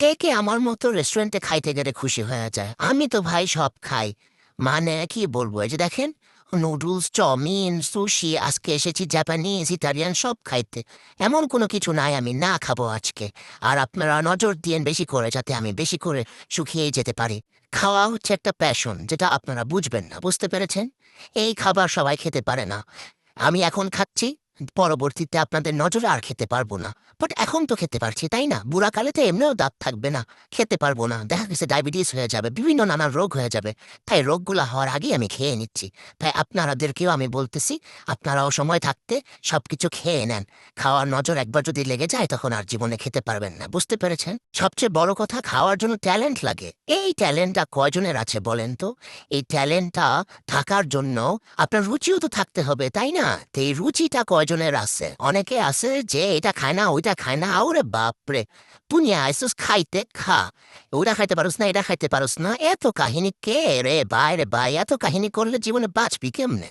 কে আমার মতো রেস্টুরেন্টে খাইতে গেলে খুশি হয়ে যায়? আমি তো ভাই সব খাই। মানে কি বলবো, এই যে দেখেন, নুডলস, চাউমিন, সুশি, আজকে এসেছি জাপানিজ, ইটালিয়ান সব খাইতে। এমন কোনো কিছু নাই আমি না খাবো আজকে। আর আপনারা নজর দিয়েন বেশি করে, যাতে আমি বেশি করে শুকিয়ে যেতে পারি। খাওয়া হচ্ছে একটা প্যাশন, যেটা আপনারা বুঝবেন না, বুঝতে পেরেছেন? এই খাবার সবাই খেতে পারে না। আমি এখন খাচ্ছি, পরবর্তীতে আপনাদের নজরে আর খেতে পারবো না। বাট এখন তো খেতে পারছি, তাই না? বুড়াকালে তো এমনিও দাঁত থাকবে না, খেতে পারবো না, দেখা গেছে ডায়াবেটিস হয়ে যাবে, বিভিন্ন নানা রোগ হয়ে যাবে। তাই রোগগুলো হওয়ার আগেই আমি খেয়ে নিচ্ছি। তাই আপনারাদেরকেও আমি বলতেছি, আপনারাও সময় থাকতে সবকিছু খেয়ে নেন। খাওয়ার নজর একবার যদি লেগে যায়, তখন আর জীবনে খেতে পারবেন না, বুঝতে পেরেছেন? সবচেয়ে বড় কথা, খাওয়ার জন্য ট্যালেন্ট লাগে। এই ট্যালেন্টটা কয়জনের আছে বলেন তো? এই ট্যালেন্টটা থাকার জন্য আপনার রুচিও তো থাকতে হবে, তাই না? তো এই রুচিটা কয়জনের আছে? অনেকে আছে যে এটা খায় না, ওইটা খায় না। ওরে বাপরে! তুই আইসুস খাইতে, খা। ওইটা খাইতে পারোস না, এটা খাইতে পারোস না, এত কাহিনী কে রে ভাই? রে ভাই, এত কাহিনী করলে জীবনে বাঁচবি কেমনে?